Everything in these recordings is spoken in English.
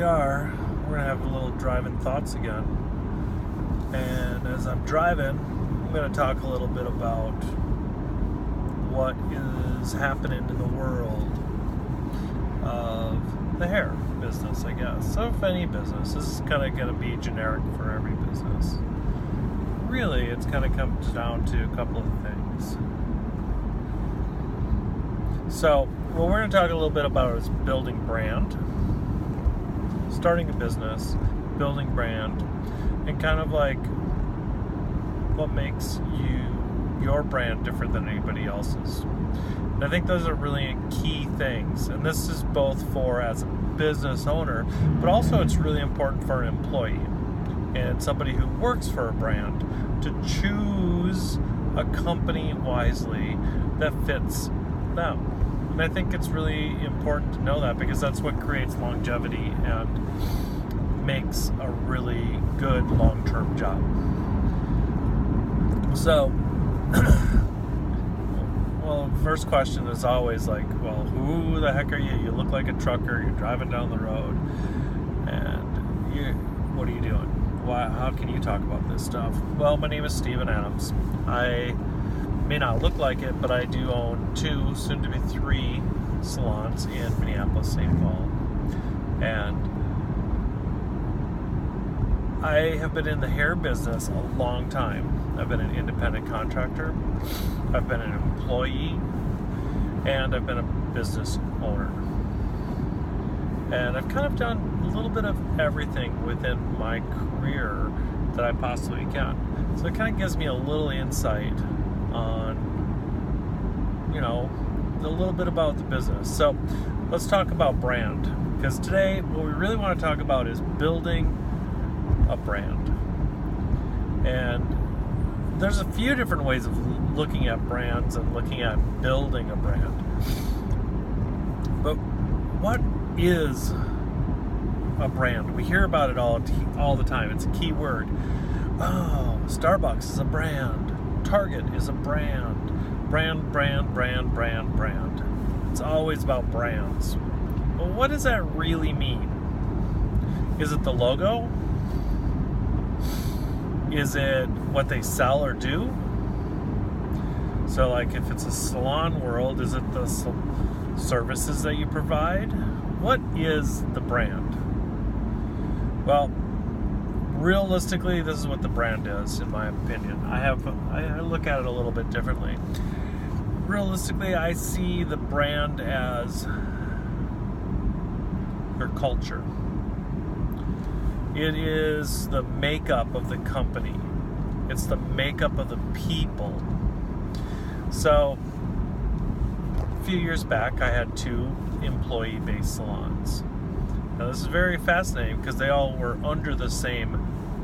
we are. We're going to have a little driving thoughts again. And as I'm driving, I'm going to talk a little bit about what is happening in the world of the hair business, I guess. So if any business, this is kind of going to be generic for every business. Really, it's kind of comes down to a couple of things. So, what we're going to talk a little bit about is building brand, starting a business, building brand, and kind of like what makes your brand different than anybody else's. And I think those are really key things. And this is both for as a business owner, but also it's really important for an employee and somebody who works for a brand to choose a company wisely that fits them. And I think it's really important to know that because that's what creates longevity and makes a really good long-term job. So, well, first question is always like, well, who the heck are you? You look like a trucker, you're driving down the road, and what are you doing? How can you talk about this stuff? Well, my name is Steven Adams. I may not look like it, but I do own 2, soon to be 3 salons in Minneapolis, St. Paul. And I have been in the hair business a long time. I've been an independent contractor, I've been an employee, and I've been a business owner. And I've kind of done a little bit of everything within my career that I possibly can. So it kind of gives me a little insight on, a little bit about the business. So let's talk about brand. Because today, what we really want to talk about is building a brand. And there's a few different ways of looking at brands and looking at building a brand. But what is a brand? We hear about it all the time. It's a key word. Oh, Starbucks is a brand. Target is a brand. Brand. It's always about brands. Well, what does that really mean? Is it the logo? Is it what they sell or do? So like if it's a salon world, is it the services that you provide? What is the brand? Well, realistically, this is what the brand is, in my opinion. I look at it a little bit differently. Realistically, I see the brand as your culture. It is the makeup of the company. It's the makeup of the people. So, a few years back, I had 2 employee-based salons. Now, this is very fascinating because they all were under the same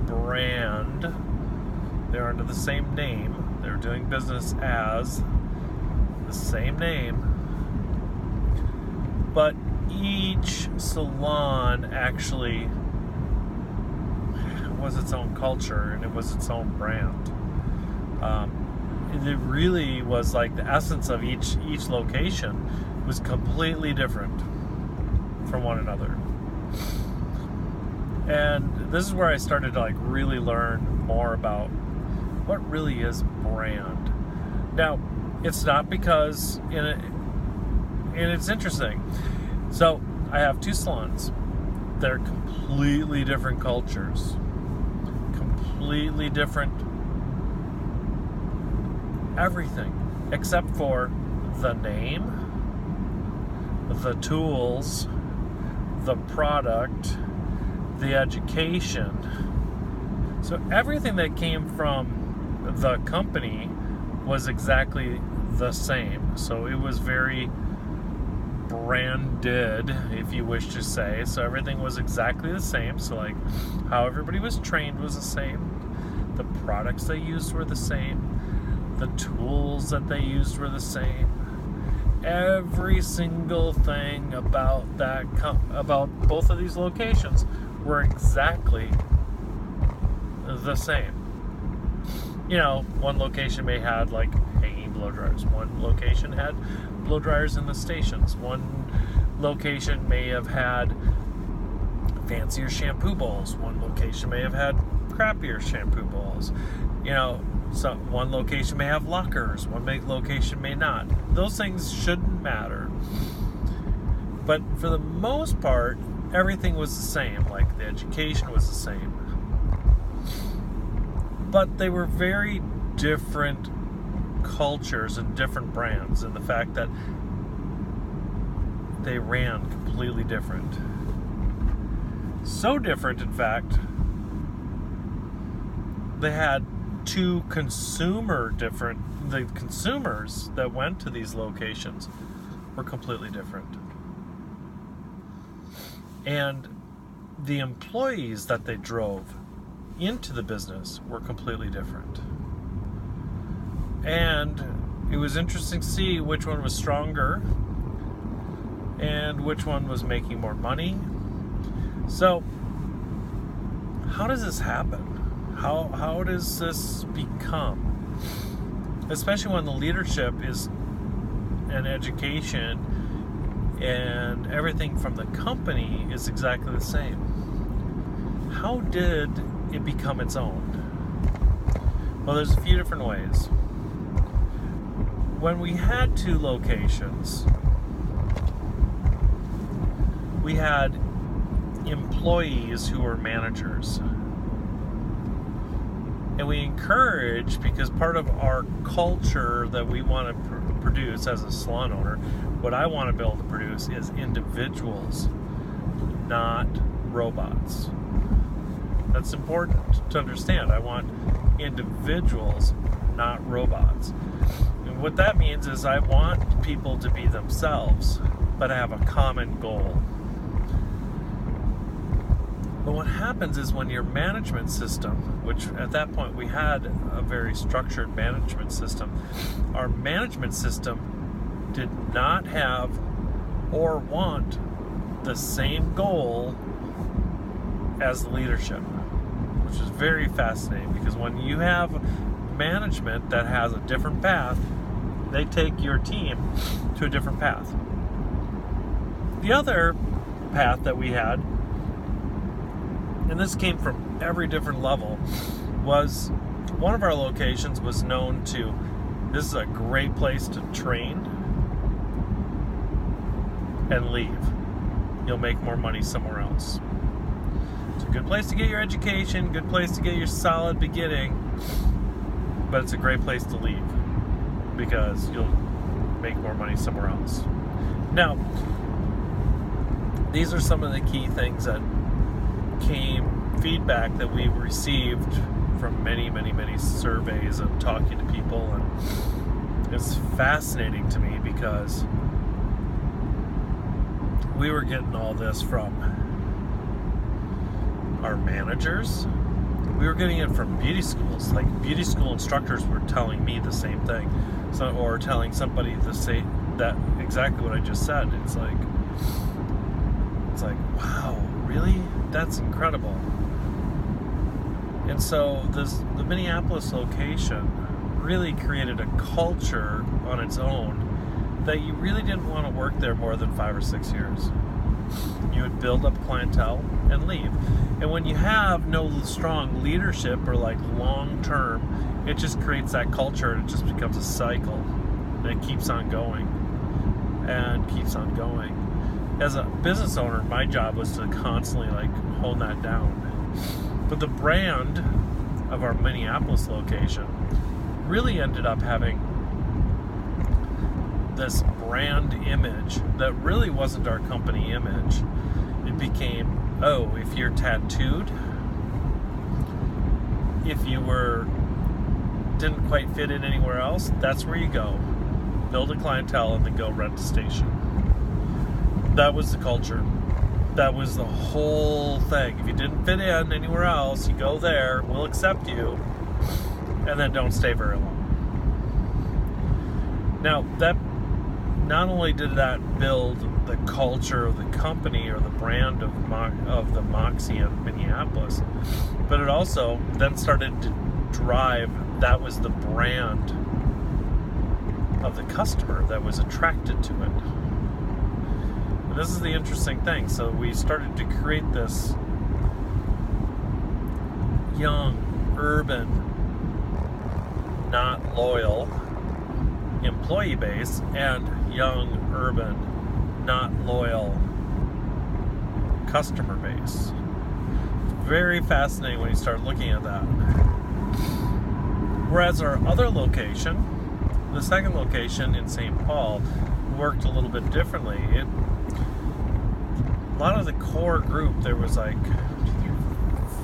brand. They're under the same name. They're doing business as the same name. But each salon actually was its own culture and it was its own brand. It really was like the essence of each location was completely different from one another. And this is where I started to really learn more about what really is brand. Now, it's not because and it's interesting. So I have 2 salons. They're completely different cultures, completely different everything, except for the name, the tools, the product, the education. So everything that came from the company was exactly the same. So it was very branded, if you wish to say. So everything was exactly the same. So like how everybody was trained was the same. The products they used were the same. The tools that they used were the same. Every single thing about about both of these locations were exactly the same. One location may had hanging blow dryers. One location had blow dryers in the stations. One location may have had fancier shampoo bowls. One location may have had crappier shampoo bowls. So one location may have lockers, one location may not. Those things shouldn't matter. But for the most part, everything was the same. Like the education was the same. But they were very different cultures and different brands, and the fact that they ran completely different. So different, in fact, they had the consumers that went to these locations were completely different. And the employees that they drove into the business were completely different. And it was interesting to see which one was stronger and which one was making more money. So, how does this happen? How does this become? Especially when the leadership is and education and everything from the company is exactly the same. How did it become its own? Well, there's a few different ways. When we had 2 locations, we had employees who were managers. And we encourage, because part of our culture that we want to produce as a salon owner, what I want to be able to produce is individuals, not robots. That's important to understand. I want individuals, not robots. And what that means is I want people to be themselves, but have a common goal. But what happens is when your management system, which at that point we had a very structured management system, our management system did not have or want the same goal as leadership, which is very fascinating, because when you have management that has a different path, they take your team to a different path. The other path that we had, and this came from every different level, was one of our locations was known to, this is a great place to train and leave. You'll make more money somewhere else. It's a good place to get your education, good place to get your solid beginning, but it's a great place to leave because you'll make more money somewhere else. Now, these are some of the key things that feedback that we received from many surveys and talking to people, and it's fascinating to me because we were getting all this from our managers. We were getting it from beauty schools. Like beauty school instructors were telling me the same thing, or telling somebody that exactly what I just said. It's like, wow, really? That's incredible. And so the Minneapolis location really created a culture on its own that you really didn't want to work there more than 5 or 6 years. You would build up clientele and leave. And when you have no strong leadership or like long term, it just creates that culture, and it just becomes a cycle. And it keeps on going and keeps on going. As a business owner, my job was to constantly like hone that down. But the brand of our Minneapolis location really ended up having this brand image that really wasn't our company image. It became, oh, if you're tattooed, if you didn't quite fit in anywhere else, that's where you go. Build a clientele and then go rent a station. That was the culture. That was the whole thing. If you didn't fit in anywhere else, you go there, we'll accept you, and then don't stay very long. Now, that not only did that build the culture of the company or the brand of the Moxie in Minneapolis, but it also then started to drive, that was the brand of the customer that was attracted to it. this is the interesting thing. So we started to create this young, urban, not loyal employee base and young, urban, not loyal customer base. Very fascinating when you start looking at that. Whereas our other location, the second location in St. Paul, worked a little bit differently. A lot of the core group, there was like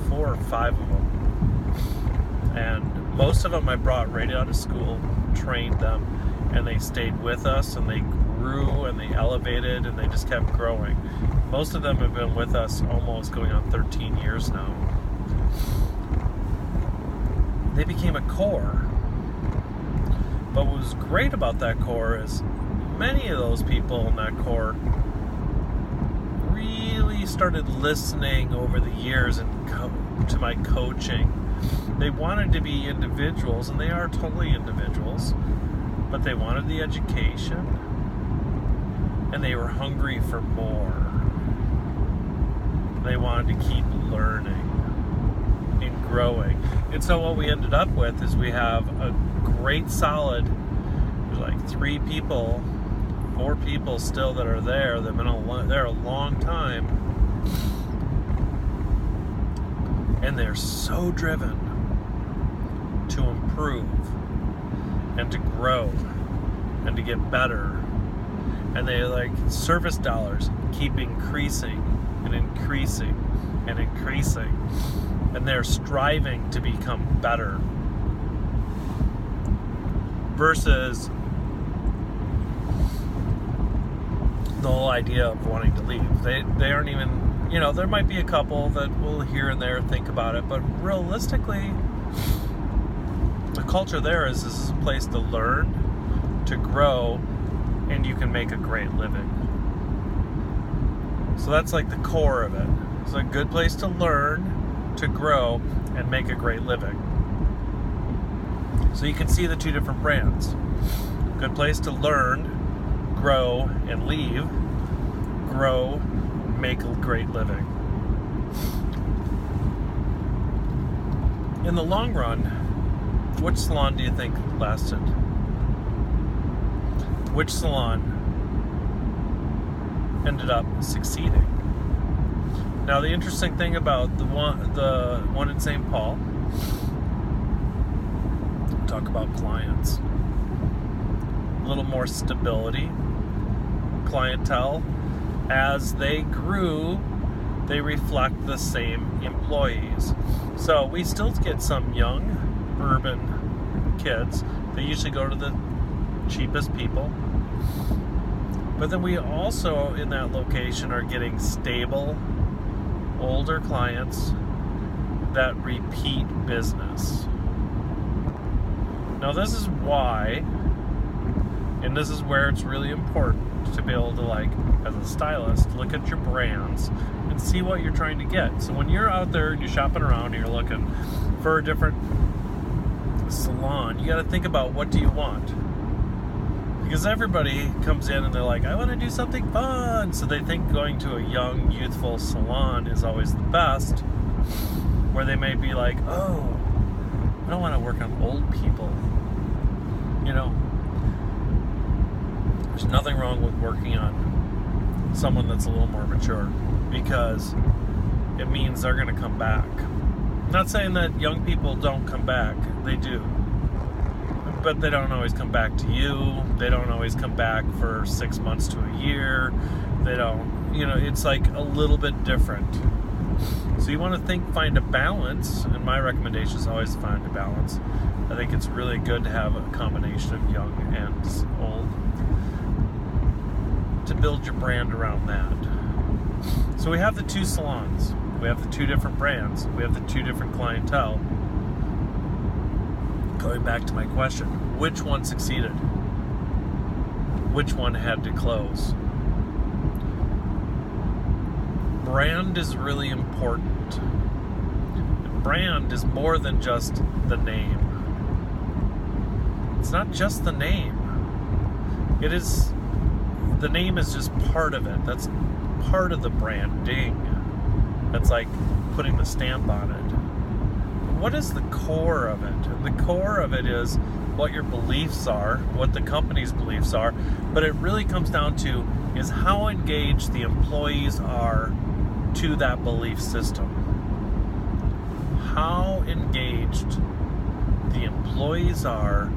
4 or 5 of them. And most of them I brought right out of school, trained them, and they stayed with us, and they grew, and they elevated, and they just kept growing. Most of them have been with us almost going on 13 years now. They became a core. But what was great about that core is many of those people in that core really started listening over the years and to my coaching. They wanted to be individuals, and they are totally individuals, but they wanted the education, and they were hungry for more. They wanted to keep learning and growing. And so what we ended up with is we have a great solid, there's like 3 people, 4 people still that are there. They've been there a long time. And they're so driven to improve and to grow and to get better. And they like service dollars keep increasing and increasing and increasing. And they're striving to become better. Versus the whole idea of wanting to leave. They aren't even, there might be a couple that will here and there think about it, but realistically, the culture there is this is a place to learn, to grow, and you can make a great living. So that's like the core of it. It's a good place to learn, to grow, and make a great living. So you can see the 2 different brands. Good place to learn, grow, and leave. Grow, make a great living. In the long run, which salon do you think lasted? Which salon ended up succeeding? Now, the interesting thing about the one in St. Paul, talk about clients. A little more stability. Clientele. As they grew, they reflect the same employees. So we still get some young, urban kids. They usually go to the cheapest people. But then we also, in that location, are getting stable, older clients that repeat business. Now this is why, and this is where it's really important to be able to, like, as a stylist, look at your brands and see what you're trying to get. So when you're out there and you're shopping around and you're looking for a different salon, you got to think about, what do you want? Because everybody comes in and they're like, I want to do something fun. So they think going to a young, youthful salon is always the best, where they may be like, oh, I don't want to work on old people. There's nothing wrong with working on someone that's a little more mature, because it means they're going to come back. I'm not saying that young people don't come back. They do. But they don't always come back to you. They don't always come back for 6 months to a year. They don't, it's like a little bit different. So you want to find a balance, and my recommendation is always find a balance. I think it's really good to have a combination of young and old, to build your brand around that. So we have the 2 salons. We have the 2 different brands. We have the 2 different clientele. Going back to my question, which one succeeded? Which one had to close? Brand is really important. Brand is more than just the name. It's not just the name. It is the name is just part of it. That's part of the branding. That's like putting the stamp on it. What is the core of it? And the core of it is what your beliefs are, what the company's beliefs are, but it really comes down to is how engaged the employees are to that belief system. How engaged the employees are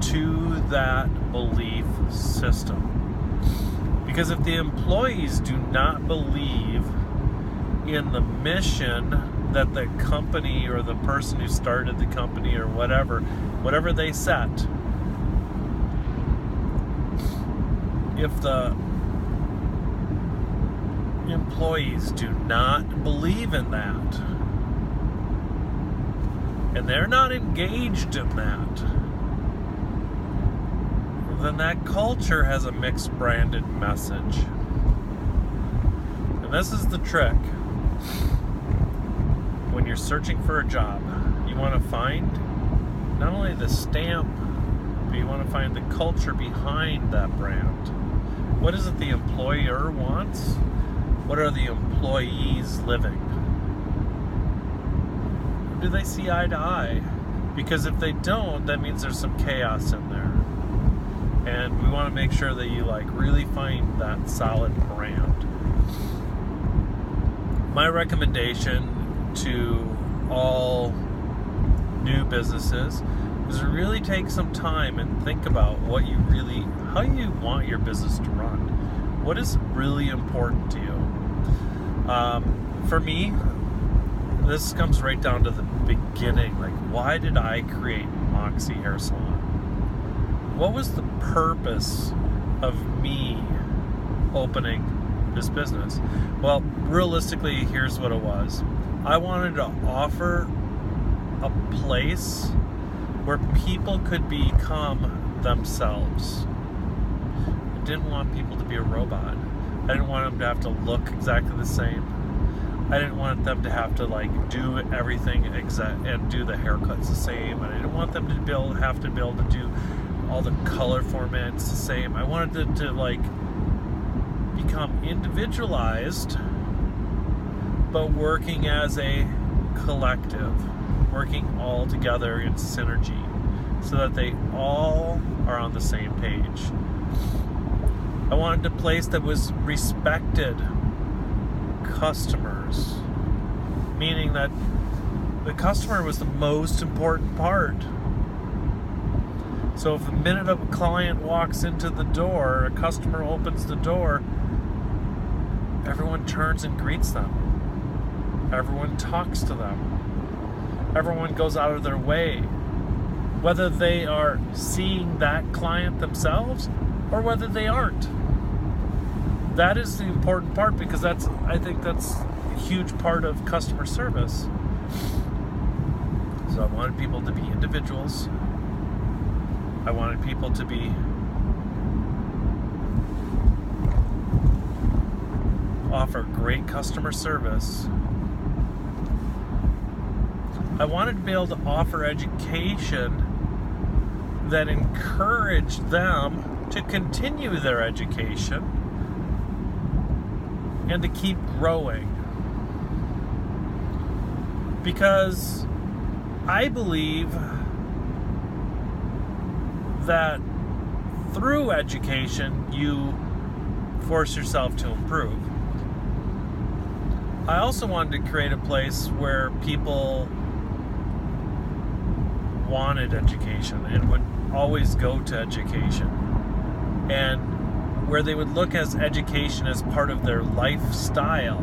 to that belief system. Because if the employees do not believe in the mission that the company or the person who started the company or whatever they set, if the employees do not believe in that, and they're not engaged in that, then that culture has a mixed branded message. And this is the trick. When you're searching for a job, you want to find not only the stamp, but you want to find the culture behind that brand. What is it the employer wants? What are the employees living? Do they see eye to eye? Because if they don't, that means there's some chaos in there. And we want to make sure that you really find that solid brand. My recommendation to all new businesses is to really take some time and think about how you want your business to run. What is really important to you? For me, this comes right down to the beginning. Why did I create Moxie Hair Salon? What was the purpose of me opening this business? Well, realistically, here's what it was. I wanted to offer a place where people could become themselves. I didn't want people to be a robot. I didn't want them to have to look exactly the same. I didn't want them to have to do everything and do the haircuts the same. I didn't want them to have to be able to do all the color formats the same. I wanted it to become individualized, but working as a collective, working all together in synergy, so that they all are on the same page. I wanted a place that was respected customers, meaning that the customer was the most important part. So if the minute a client walks into the door, a customer opens the door, everyone turns and greets them. Everyone talks to them. Everyone goes out of their way, whether they are seeing that client themselves or whether they aren't. That is the important part, because I think that's a huge part of customer service. So I wanted people to be individuals. I wanted people to offer great customer service. I wanted to be able to offer education that encouraged them to continue their education and to keep growing. Because I believe that through education, you force yourself to improve. I also wanted to create a place where people wanted education and would always go to education, and where they would look as education as part of their lifestyle,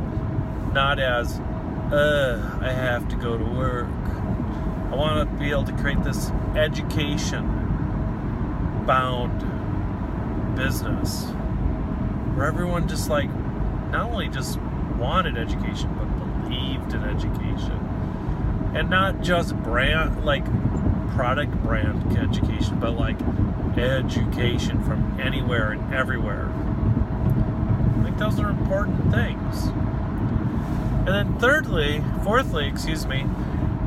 not as I have to go to work. I want to be able to create this education bound business where everyone just not only just wanted education, but believed in education, and not just product brand education, but education from anywhere and everywhere. I think those are important things. And then fourthly,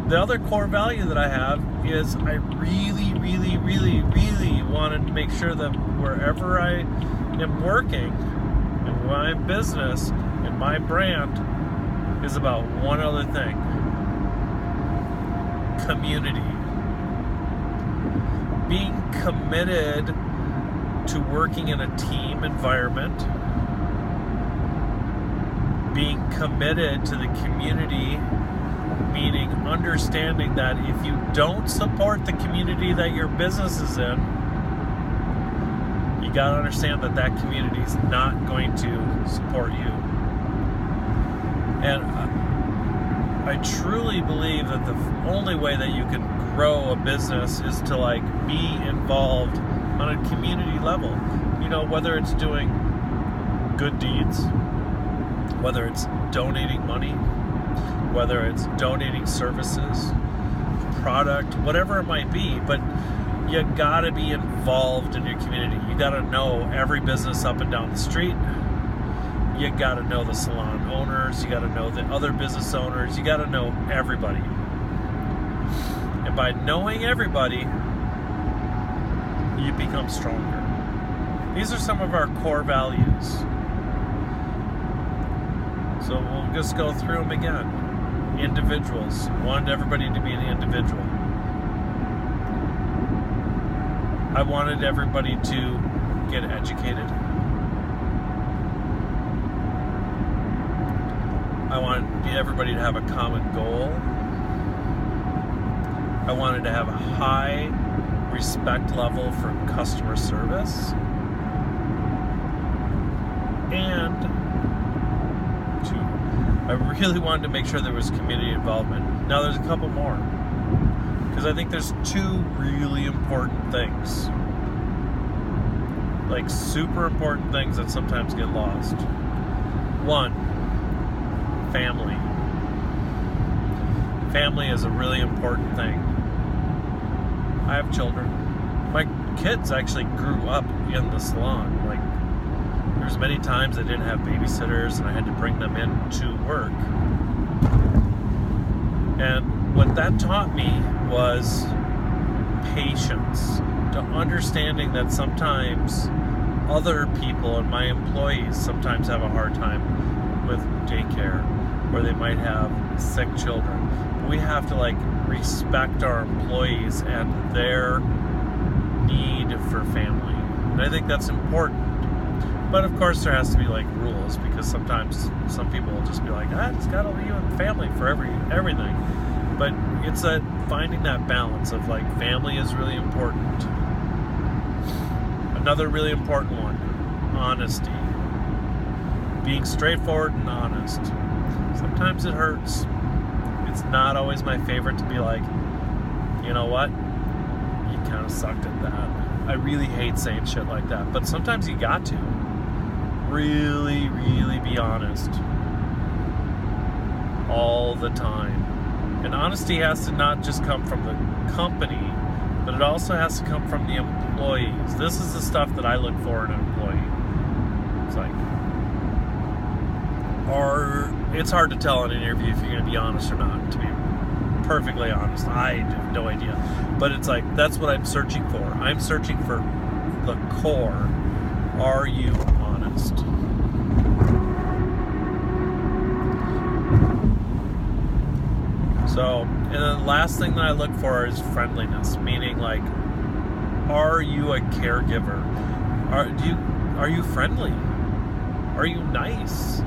the other core value that I have is I really, really, really, really wanted to make sure that wherever I am working and my business and my brand is about one other thing: community. Being committed to working in a team environment, being committed to the community, meaning understanding that if you don't support the community that your business is in, you got to understand that that community is not going to support you. And I truly believe that the only way that you can grow a business is to be involved on a community level. Whether it's doing good deeds, whether it's donating money, whether it's donating services, product, whatever it might be, but you gotta be involved in your community. You gotta know every business up and down the street. You gotta know the salon owners. You gotta know the other business owners. You gotta know everybody. And by knowing everybody, you become stronger. These are some of our core values. So we'll just go through them again. Individuals. Wanted everybody to be an individual. I wanted everybody to get educated. I wanted everybody to have a common goal. I wanted to have a high respect level for customer service. And I really wanted to make sure there was community involvement. Now there's a couple more, because I think there's two really important things, super important things that sometimes get lost. One, family. Family is a really important thing. I have children. My kids actually grew up in the salon. There's many times I didn't have babysitters and I had to bring them in to work. And what that taught me was patience, to understanding that sometimes other people and my employees sometimes have a hard time with daycare, or they might have sick children. We have to respect our employees and their need for family. And I think that's important. But of course there has to be rules, because sometimes some people will just be it's gotta be you and family for everything. But it's finding that balance of family is really important. Another really important one, honesty. Being straightforward and honest. Sometimes it hurts. It's not always my favorite to be you know what? You kind of sucked at that. I really hate saying shit like that, but sometimes you got to. Really, really be honest. All the time. And honesty has to not just come from the company, but it also has to come from the employees. This is the stuff that I look for in an employee. It's hard to tell in an interview if you're going to be honest or not, to be perfectly honest. I have no idea. But it's that's what I'm searching for. I'm searching for the core. Are you honest? So, and then the last thing that I look for is friendliness, meaning are you a caregiver? Are you friendly? Are you nice?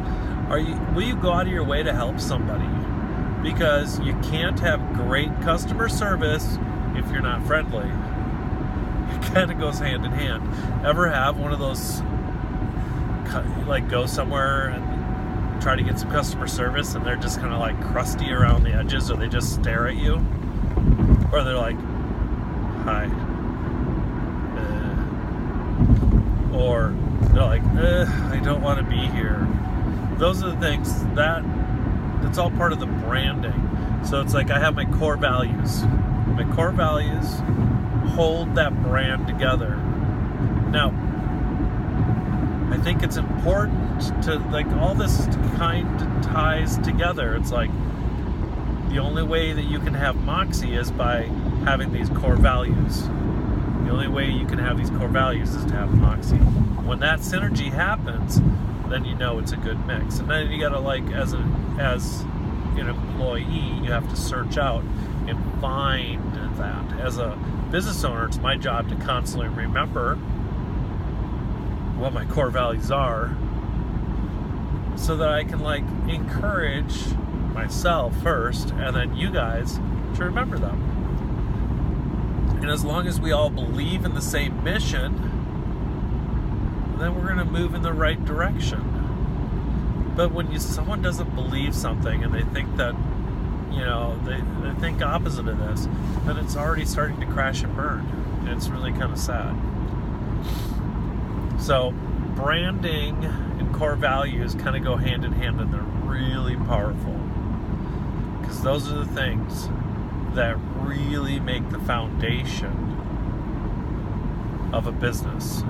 Will you go out of your way to help somebody? Because you can't have great customer service if you're not friendly. It kind of goes hand in hand. Ever have one of those go somewhere and try to get some customer service and they're just kind of crusty around the edges, or they just stare at you, or they're hi, or they're I don't want to be here. Those are the things that's all part of the branding. So it's I have my core values. My core values hold that brand together. Now, I think it's important to all this kind of ties together. It's the only way that you can have Moxie is by having these core values. The only way you can have these core values is to have Moxie. When that synergy happens, then you know it's a good mix. And then you gotta, like, as an employee, you have to search out and find that. As a business owner, it's my job to constantly remember what my core values are, so that I can, like, encourage myself first, and then you guys to remember them. And as long as we all believe in the same mission, then we're going to move in the right direction. But when someone doesn't believe something and they think that, they think opposite of this, then it's already starting to crash and burn. And it's really kind of sad. So branding and core values kind of go hand in hand, and they're really powerful, because those are the things that really make the foundation of a business.